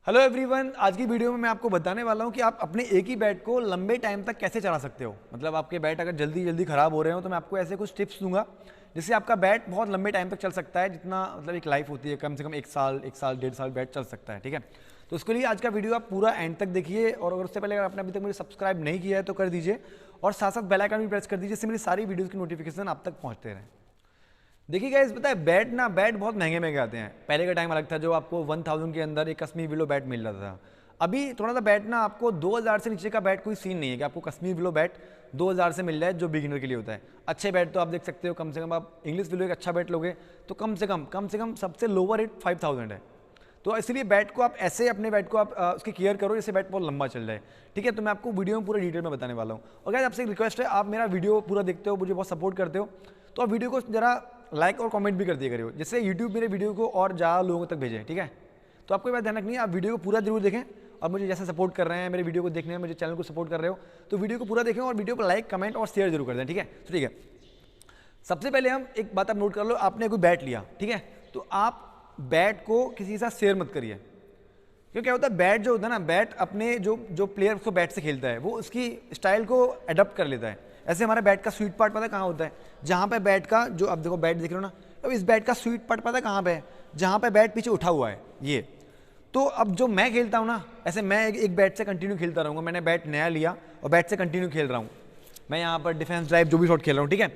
Hello everyone, आज की video में मैं आपको बताने वाला हूं कि आप अपने एक ही बैट को लंबे टाइम तक कैसे चला सकते हो। मतलब आपके बैट अगर जल्दी जल्दी ख़राब हो रहे हो तो मैं आपको ऐसे कुछ टिप्स दूंगा जिससे आपका बैट बहुत लंबे टाइम तक चल सकता है। जितना मतलब एक लाइफ होती है, कम से कम एक साल 1.5 साल बैट चल सकता है। ठीक है, तो उसके लिए आज का वीडियो आप पूरा एंड तक देखिए। और अगर उससे पहले अगर आपने अभी तक मुझे सब्सक्राइब नहीं किया है तो कर दीजिए और साथ साथ बेल आइकन भी प्रेस कर दीजिए, जिससे मेरी सारी वीडियोज़ की नोटिफिकेशन आप तक पहुँचते रहें। देखिए गाइस, पता है बैट बहुत महंगे महंगे आते हैं। पहले का टाइम अलग था, जो आपको 1000 के अंदर एक कश्मीर विलो बैट मिल रहा था। अभी थोड़ा सा बैट ना आपको 2000 से नीचे का बैट कोई सीन नहीं है कि आपको कश्मीर विलो बैट 2000 से मिल जाए, जो बिगिनर के लिए होता है। अच्छे बैट तो आप देख सकते हो, कम से कम आप इंग्लिश विलो एक अच्छा बैट लोगे तो कम से कम सबसे लोअर रेट 5000 है। तो इसलिए बैट को आप ऐसे अपने बैट को आप उसकी केयर करो जिससे बैट बहुत लंबा चल जाए। ठीक है, तो मैं आपको वीडियो में पूरा डिटेल में बताने वाला हूँ। और गाइस, आपसे एक रिक्वेस्ट है, आप मेरा वीडियो पूरा देखते हो, मुझे बहुत सपोर्ट करते हो, तो आप वीडियो को जरा लाइक और कमेंट भी कर दिया करिए, जिससे यूट्यूब मेरे वीडियो को और ज़्यादा लोगों तक भेजें। ठीक है, तो आपको ये बात ध्यान रखनी है, आप वीडियो को पूरा जरूर देखें। और मुझे जैसे सपोर्ट कर रहे हैं, मेरे वीडियो को देखने में, मुझे चैनल को सपोर्ट कर रहे हो, तो वीडियो को पूरा देखें और वीडियो को लाइक कमेंट और शेयर जरूर कर दें। ठीक है, तो ठीक है, सबसे पहले हम एक बात आप नोट कर लो। आपने कोई बैट लिया, ठीक है, तो आप बैट को किसी के साथ शेयर मत करिए। क्योंकि क्या होता है, बैट जो होता है ना, बैट अपने जो प्लेयर उसको बैट से खेलता है वो उसकी स्टाइल को अडॉप्ट कर लेता है। ऐसे हमारे बैट का स्वीट पार्ट पता है कहाँ होता है? जहाँ पे बैट का जो आप देखो बैट देख रहे हो ना, अब इस बैट का स्वीट पार्ट पता है कहाँ पे है? जहाँ पे बैट पीछे उठा हुआ है ये। तो अब जो मैं खेलता हूँ ना, ऐसे मैं एक बैट से कंटिन्यू खेलता रहूँगा। मैंने बैट नया लिया और बैट से कंटिन्यू खेल रहा हूँ। मैं यहाँ पर डिफेंस ड्राइव जो भी शॉट खेल रहा हूँ, ठीक है।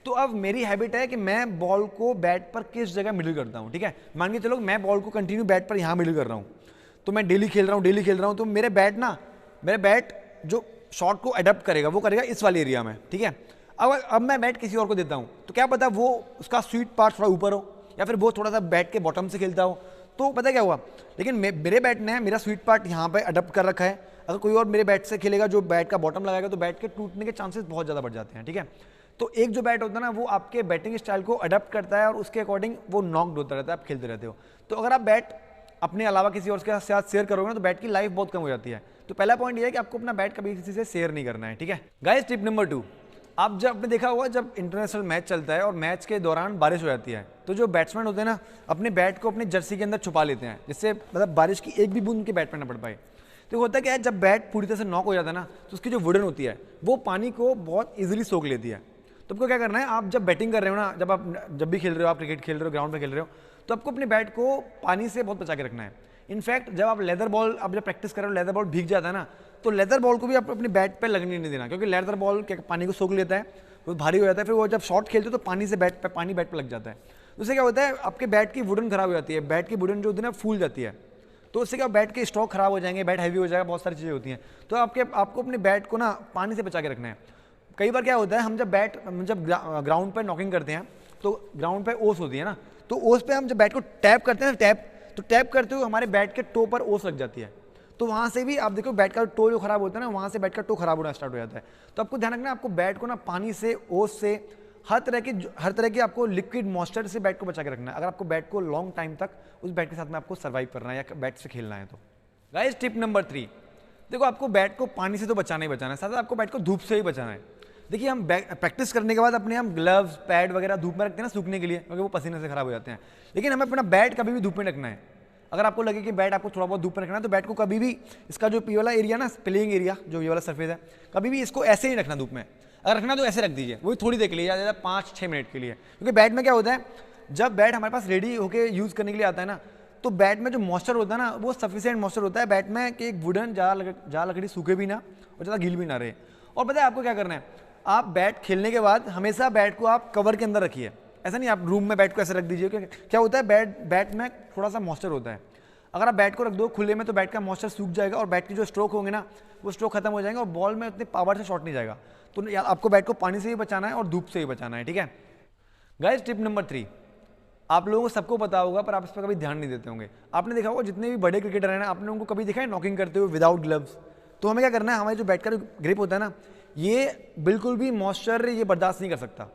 तो अब मेरी हैबिट है कि मैं बॉल को बैट पर किस जगह मिडिल करता हूँ। ठीक है, मान के चलो मैं बॉल को कंटिन्यू बैट पर यहाँ मिडिल कर रहा हूँ, तो मैं डेली खेल रहा हूँ, तो मेरे बैट जो शॉट को अडॉप्ट करेगा वो करेगा इस वाले एरिया में। ठीक है, अब मैं बैट किसी और को देता हूँ तो क्या पता वो उसका स्वीट पार्ट थोड़ा ऊपर हो या फिर वो थोड़ा सा बैट के बॉटम से खेलता हो, तो पता क्या हुआ। लेकिन मेरे बैट ने मेरा स्वीट पार्ट यहाँ पे अडॉप्ट कर रखा है। अगर कोई और मेरे बैट से खेलेगा जो बैट का बॉटम लगाएगा तो बैट के टूटने के चांसेस बहुत ज़्यादा बढ़ जाते हैं। ठीक है, तो एक जो बैट होता है ना, वो आपके बैटिंग स्टाइल को अडॉप्ट करता है और उसके अकॉर्डिंग वो नॉक्ड होता रहता है, आप खेलते रहते हो। तो अगर आप बैट अपने अलावा किसी और के साथ शेयर करोगे ना तो बैट की लाइफ बहुत कम हो जाती है। तो पहला पॉइंट ये है कि आपको अपना बैट कभी किसी से शेयर नहीं करना है। ठीक है गाइस, टिप नंबर 2, आप जब आपने देखा होगा जब इंटरनेशनल मैच चलता है और मैच के दौरान बारिश हो जाती है, तो जो बैट्समैन होते हैं ना, अपने बैट को अपनी जर्सी के अंदर छुपा लेते हैं, जिससे मतलब बारिश की एक भी बूंद उनके बैट पर ना पड़ पाए। तो होता क्या है, जब बैट पूरी तरह से नॉक हो जाता है ना, तो उसकी जो वुडन होती है वो पानी को बहुत ईजिली सोख लेती है। तो आपको क्या करना है, आप जब बैटिंग कर रहे हो ना, जब भी खेल रहे हो, आप क्रिकेट खेल रहे हो, ग्राउंड पर खेल रहे हो, तो आपको अपने बैट को पानी से बहुत बचा के रखना है। इनफैक्ट जब आप जब प्रैक्टिस कर रहे हो, लेदर बॉल भीग जाता है ना, तो लेदर बॉल को भी आप अपने बैट पे लगने नहीं देना, क्योंकि लेदर बॉल क्या पानी को सोख लेता है, वो भारी हो जाता है। फिर वो जब शॉट खेलते हो तो पानी से पानी बैट पे लग जाता है। उससे क्या होता है, आपके बैट की वुडन खराब हो जाती है, बैट की वुडन जो होती है ना फूल जाती है। तो उससे क्या, बैट के स्ट्रोक खराब हो जाएंगे, बैट हैवी हो जाएगा, बहुत सारी चीज़ें होती हैं। तो आपको अपने बैट को ना पानी से बचा के रखना है। कई बार क्या होता है, हम जब ग्राउंड पर नॉकिंग करते हैं तो ग्राउंड पर ओस होती है ना, तो ओस पे हम जब बैट को टैप करते हैं टैप करते हुए हमारे बैट के टो पर ओस लग जाती है। तो वहाँ से भी आप देखो बैट का टो जो खराब होता है ना, वहाँ से बैट का टो खराब होना स्टार्ट हो जाता है। तो आपको ध्यान रखना है, आपको बैट को ना पानी से, ओस से, हर तरह के आपको लिक्विड मॉइस्चर से बैट को बचा के रखना है, अगर आपको बैट को लॉन्ग टाइम तक उस बैट के साथ में आपको सर्वाइव करना है या बैट से खेलना है। तो गाइस, टिप नंबर 3, देखो आपको बैट को पानी से तो बचाना ही बचाना है, साथ साथ आपको बैट को धूप से ही बचाना है। देखिए, हम प्रैक्टिस करने के बाद अपने हम ग्लव्स पैड वगैरह धूप में रखते हैं ना सूखने के लिए, क्योंकि वो पसीने से खराब हो जाते हैं। लेकिन हमें अपना बैट कभी भी धूप में रखना है। अगर आपको लगे कि बैट आपको थोड़ा बहुत धूप में रखना है, तो बैट को कभी भी इसका जो ये वाला एरिया ना, प्लेइंग एरिया, जो ये वाला सरफेस है, कभी भी इसको ऐसे ही रखना धूप में। अगर रखना तो ऐसे रख दीजिए, वही थोड़ी देर के लिए, ज़्यादा 5-6 मिनट के लिए। क्योंकि बैट में क्या होता है, जब बैट हमारे पास रेडी होकर यूज़ करने के लिए आता है ना, तो बैट में जो मॉइस्चर होता है ना, वो सफिशिएंट मॉइस्चर होता है बैट में कि एक वुडन ज़्यादा लकड़ी सूखे भी ना और ज़्यादा गील भी ना रहे। और पता है आपको क्या करना है, आप बैट खेलने के बाद हमेशा बैट को आप कवर के अंदर रखिए। ऐसा नहीं आप रूम में बैट को ऐसे रख दीजिए, क्योंकि क्या होता है, बैट में थोड़ा सा मॉइस्चर होता है। अगर आप बैट को रख दो खुले में तो बैट का मॉइस्चर सूख जाएगा और बैट के जो स्ट्रोक होंगे ना, वो स्ट्रोक खत्म हो जाएंगे और बॉल में उतनी पावर से शॉट नहीं जाएगा। तो आपको बैट को पानी से ही बचाना है और धूप से ही बचाना है। ठीक है गाइस, टिप नंबर 3, आप लोगों को सबको पता होगा पर आप इस पर कभी ध्यान नहीं देते होंगे। आपने देखा होगा जितने भी बड़े क्रिकेटर हैं ना, आपने उनको कभी देखा है नॉकिंग करते हुए विदाउट ग्लव्स। तो हमें क्या करना है, हमारे जो बैट का ग्रिप होता है ना, ये बिल्कुल भी मॉइस्चर ये बर्दाश्त नहीं कर सकता।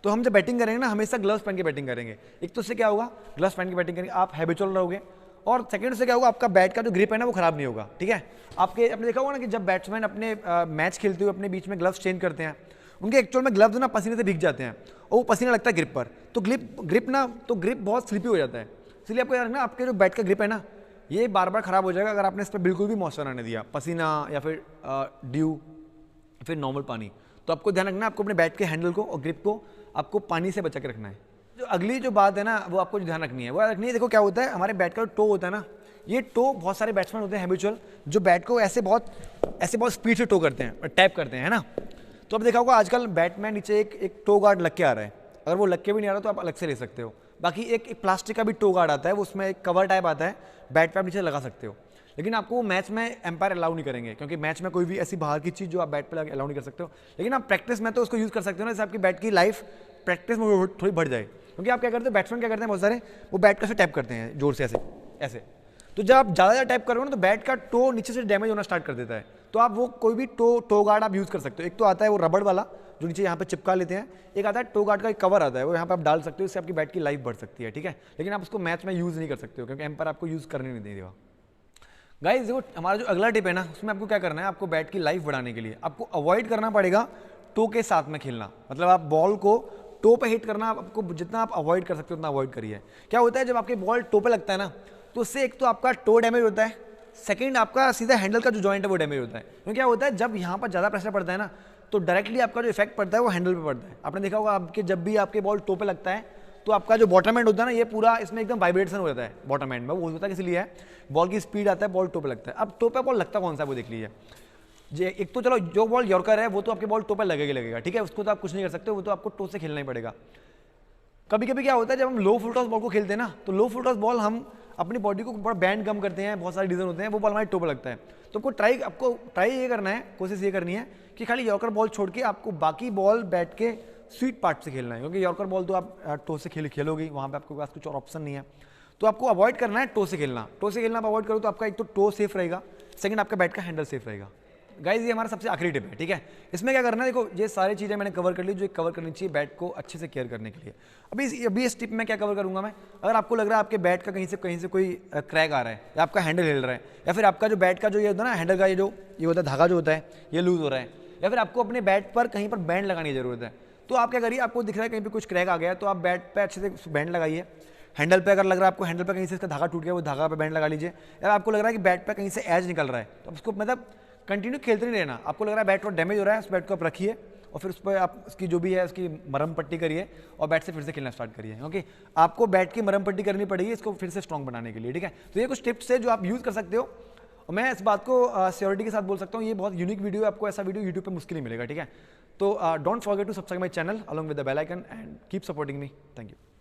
तो हम जब बैटिंग करेंगे ना, हमेशा ग्लव्स पहन के बैटिंग करेंगे। एक तो उससे क्या होगा, ग्लव्स पहन के बैटिंग करेंगे, आप हैबिचुअल रहोगे। और सेकंड से क्या होगा, आपका बैट का जो ग्रिप है ना वो खराब नहीं होगा। ठीक है, आपने देखा होगा ना कि जब बैट्समैन अपने मैच खेलते हुए अपने बीच में ग्लव्स चेंज करते हैं, उनके एक्चुअल में ग्लव्स ना पसीने से भीग जाते हैं और वो पसीना लगता है ग्रिप पर, तो ग्रिप बहुत स्लिपी हो जाता है। इसलिए आपको यार ना, आपके जो बैट का ग्रिप है ना, ये बार बार ख़राब हो जाएगा अगर आपने इस पर बिल्कुल भी मॉइस्चर आने दिया, पसीना या फिर ड्यू, फिर नॉर्मल पानी। तो आपको ध्यान रखना है, आपको अपने बैट के हैंडल को और ग्रिप को आपको पानी से बचा के रखना है। जो अगली जो बात है ना, वो आपको जो ध्यान रखनी है, वो रखनी है, देखो क्या होता है, हमारे बैट का जो टो होता है ना, ये टो बहुत सारे बैट्समैन होते हैं हैबिचुअल, जो बैट को ऐसे बहुत स्पीड से टो करते हैं, टैप करते हैं, है ना। तो अब देखा होगा आजकल बैट में नीचे एक टो गार्ड लग के आ रहा है, अगर वो लग के भी नहीं आ रहा तो आप अलग से ले सकते हो। बाकी एक प्लास्टिक का भी टो गार्ड आता है, उसमें एक कवर टाइप आता है, बैट पे आप नीचे लगा सकते हो। लेकिन आपको मैच में एम्पायर अलाउ नहीं करेंगे, क्योंकि मैच में कोई भी ऐसी बाहर की चीज़ जो आप बैट पे लगा अलाउ नहीं कर सकते हो। लेकिन आप प्रैक्टिस में तो उसको यूज़ कर सकते हो ना, जैसे आपकी बैट की लाइफ प्रैक्टिस में थोड़ी बढ़ जाए। क्योंकि आप क्या करते हो, बैट्समैन क्या करते हैं बहुत सारे, वो बैट को ऐसे टैप करते हैं जोर से, ऐसे। तो जब आप ज़्यादा टैप करोगे ना तो बैट का टो नीचे से डैमेज होना स्टार्ट कर देता है। तो आप वो कोई भी टो गार्ड आप यूज़ कर सकते हो। एक तो आता है वो रबड़ वाला जो नीचे यहाँ पे चिपका लेते हैं, एक आता है टो गार्ड का एक कवर आता है, वो यहाँ पे आप डाल सकते हो, इससे आपकी बैट की लाइफ बढ़ सकती है, ठीक है। लेकिन आप उसको मैच में यूज़ नहीं कर सकते हो, क्योंकि एम्पायर आपको यूज़ करने नहीं देगा। गाइस देखो, हमारा जो अगला टिप है ना, उसमें आपको क्या करना है, आपको बैट की लाइफ बढ़ाने के लिए आपको अवॉइड करना पड़ेगा टो के साथ में खेलना। मतलब आप बॉल को टो पे हिट करना, आपको जितना आप अवॉइड कर सकते हो उतना अवॉइड करिए। क्या होता है, जब आपके बॉल टो पे लगता है ना, तो उससे एक तो आपका टो डैमेज होता है, सेकंड आपका सीधा हैंडल का जो जॉइंट है वो डैमेज होता है। क्योंकि क्या होता है, जब यहाँ पर ज़्यादा प्रेशर पड़ता है ना, तो डायरेक्टली आपका जो इफेक्ट पड़ता है वो हैंडल पे पड़ता है। आपने देखा होगा, आपके जब भी आपके बॉल टो पे लगता है तो आपका जो बॉटम एंड होता है ना, ये पूरा इसमें एकदम वाइब्रेशन हो जाता है बॉटम एंड में। वो होता है किस लिए है, बॉल की स्पीड आता है, बॉल टो पे लगता है। अब टो पे बॉल लगता कौन सा है वो देख लीजिए। एक तो चलो जो बॉल यॉर्कर है वो तो आपके बॉल टो पे लगेगा, ठीक है, उसको तो आप कुछ नहीं कर सकते, वो तो आपको टो से खेलना ही पड़ेगा। कभी कभी क्या होता है, जब हम लो फुल टॉस बॉल को खेलते हैं ना, तो लो फुल टॉस बॉल हम अपनी बॉडी को बड़ा बैंड कम करते हैं, बहुत सारे रीजन होते हैं, वो बॉल हमारे टो पे लगता है। तो आपको ट्राई ये करना है, कोशिश ये करनी है कि खाली यॉर्कर बॉल छोड़ के आपको बाकी बॉल बैट के स्वीट पार्ट से खेलना है। क्योंकि यॉर्कर बॉल तो आप टो से खेलोगे, वहाँ पे आपके पास कुछ और ऑप्शन नहीं है। तो आपको अवॉइड करना है टो से खेलना। टो से खेलना आप अवॉइड करो तो आपका एक तो टो सेफ रहेगा, सेकंड आपका बैट का हैंडल सेफ रहेगा। गाइज ये हमारा सबसे आखिरी टिप है, ठीक है। इसमें क्या करना है, देखो ये सारी चीज़ें मैंने कवर कर ली जो कवर करनी चाहिए बैट को अच्छे से केयर करने के लिए। अभी इस टिप में क्या कवर करूंगा मैं, अगर आपको लग रहा है आपके बैट का कहीं से कोई क्रैक आ रहा है, या आपका हैंडल हिल रहा है, या फिर आपका जो बैट का जो ये होता है ना, हैंडल का ये होता है धागा जो होता है ये लूज हो रहा है, या फिर आपको अपने बैट पर कहीं पर बैंड लगाने की जरूरत है, तो आप क्या करिए, आपको दिख रहा है कहीं पर कुछ क्रैक आ गया है, तो आप बैट पर अच्छे से बैंड लगाइए। हैंडल पे अगर लग रहा है आपको हैंडल पे कहीं से इसका धागा टूट गया, वो धागा पे बैंड लगा लीजिए। या आपको लग रहा है कि बैट पे कहीं से एज निकल रहा है, तो उसको मतलब कंटिन्यू खेलते नहीं रहना। आपको लग रहा है बैट पर डैमेज हो रहा है, उस बैट को आप रखिए और फिर उस पर आप उसकी जो भी है उसकी मरहम पट्टी करिए और बैट से फिर से खेलना स्टार्ट करिए। क्योंकि आपको बैट की मरहम पट्टी करनी पड़ेगी इसको फिर से स्ट्रॉन्ग बनाने के लिए, ठीक है। तो ये कुछ टिप्स है जो आप यूज़ कर सकते हो, और मैं इस बात को श्योरिटी के साथ बोल सकता हूँ, ये बहुत यूनिक वीडियो है, आपको ऐसा वीडियो यूट्यूब पर मुश्किल ही मिलेगा, ठीक है। तो don't forget to subscribe my channel along with the bell icon and keep supporting me. Thank you.